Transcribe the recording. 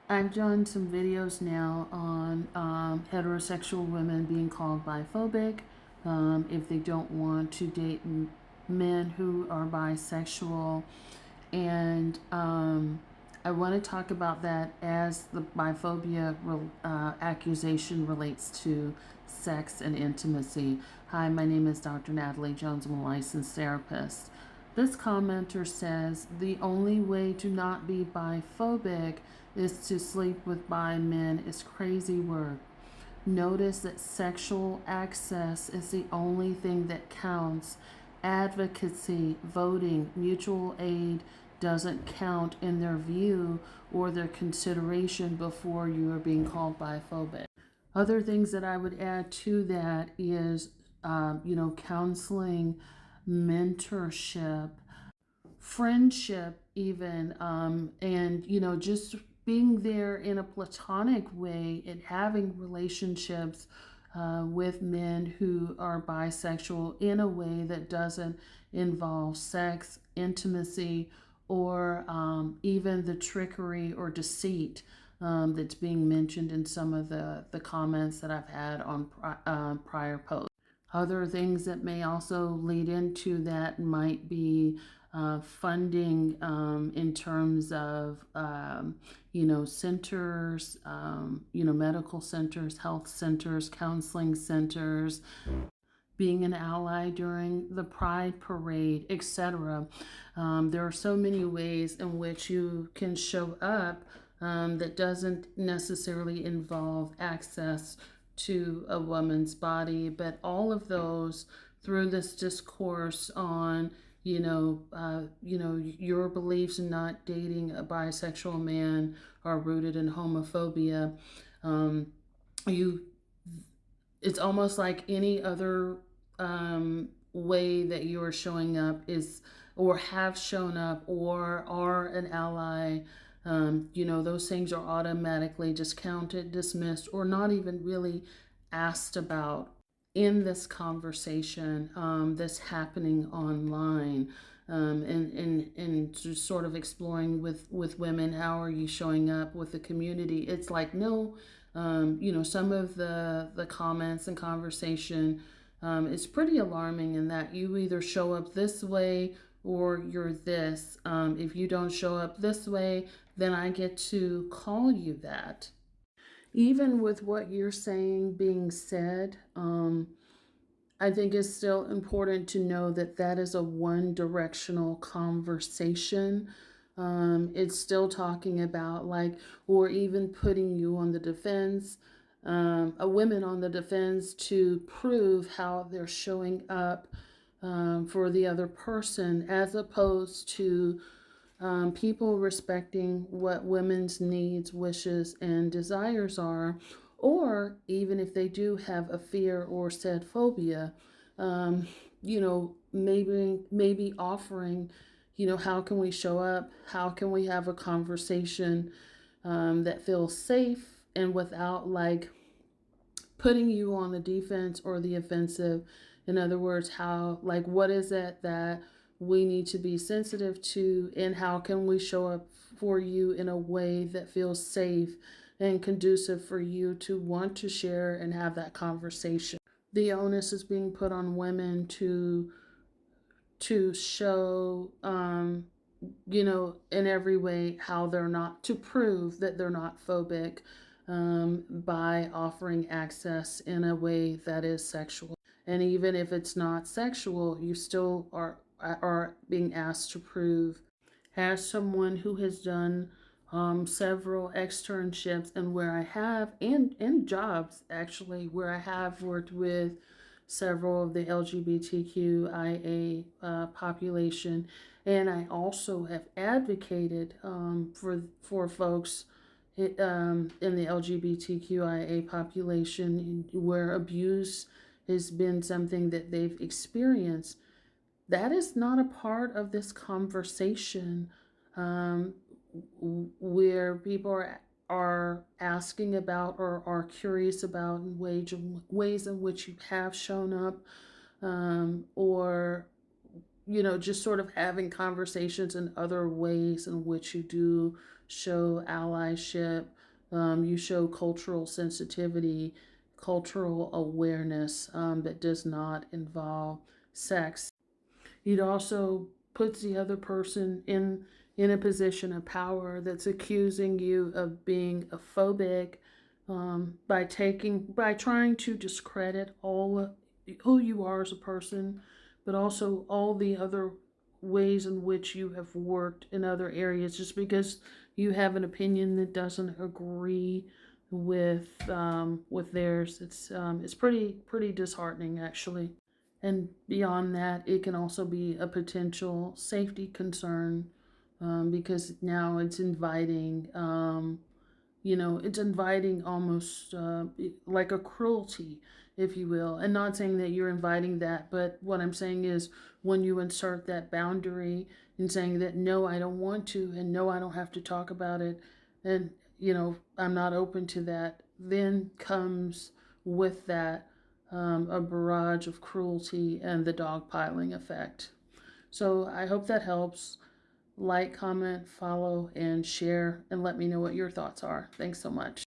I've done some videos now on heterosexual women being called biphobic if they don't want to date men who are bisexual. And I want to talk about that as the biphobia accusation relates to sex and intimacy. Hi, my name is Dr. Natalie Jones. I'm a licensed therapist. This commenter says the only way to not be biphobic is to sleep with bi men is crazy work. Notice that sexual access is the only thing that counts. Advocacy, voting, mutual aid doesn't count in their view or their consideration before you are being called biphobic. Other things that I would add to that is, counseling, mentorship, friendship, even, and, just being there in a platonic way and having relationships with men who are bisexual in a way that doesn't involve sex, intimacy, or even the trickery or deceit that's being mentioned in some of the comments that I've had on prior posts. Other things that may also lead into that might be funding in terms of, centers, medical centers, health centers, counseling centers, being an ally during the Pride Parade, etc. There are so many ways in which you can show up that doesn't necessarily involve access to a woman's body, but all of those through this discourse on your beliefs in not dating a bisexual man are rooted in homophobia. Um, you, it's almost like any other way that you are showing up is, or have shown up, or are an ally. Those things are automatically discounted, dismissed, or not even really asked about in this conversation that's happening online. And just sort of exploring with women, how are you showing up with the community? It's like, no, some of the comments and conversation is pretty alarming in that you either show up this way or you're this. If you don't show up this way, then I get to call you that. Even with what you're saying being said, I think it's still important to know that that is a one directional conversation. It's still talking about, like, or even putting you on the defense, a women on the defense to prove how they're showing up for the other person, as opposed to people respecting what women's needs, wishes, and desires are, or even if they do have a fear or said phobia, maybe offering, how can we show up? How can we have a conversation that feels safe and without like putting you on the defense or the offensive? In other words, how, like, what is it that we need to be sensitive to, and how can we show up for you in a way that feels safe and conducive for you to want to share and have that conversation? The onus is being put on women to show, in every way how they're not, to prove that they're not phobic by offering access in a way that is sexual. And even if it's not sexual, you still are being asked to prove. As someone who has done several externships and where I have, and jobs actually, where I have worked with several of the LGBTQIA population, and I also have advocated for folks in the LGBTQIA population where abuse has been something that they've experienced. That is not a part of this conversation where people are asking about or are curious about ways in which you have shown up, or just sort of having conversations in other ways in which you do show allyship, You show cultural sensitivity, cultural awareness that does not involve sex. It also puts the other person in a position of power that's accusing you of being a phobic, by trying to discredit all who you are as a person, but also all the other ways in which you have worked in other areas, just because you have an opinion that doesn't agree with theirs. It's pretty disheartening, actually. And beyond that, it can also be a potential safety concern, because now it's inviting, it's inviting almost like a cruelty, if you will. And not saying that you're inviting that, but what I'm saying is when you insert that boundary and saying that no, I don't want to, and no, I don't have to talk about it, and I'm not open to that, then comes with that a barrage of cruelty and the dogpiling effect. So I hope that helps. Like, comment, follow, and share, and let me know what your thoughts are. Thanks so much.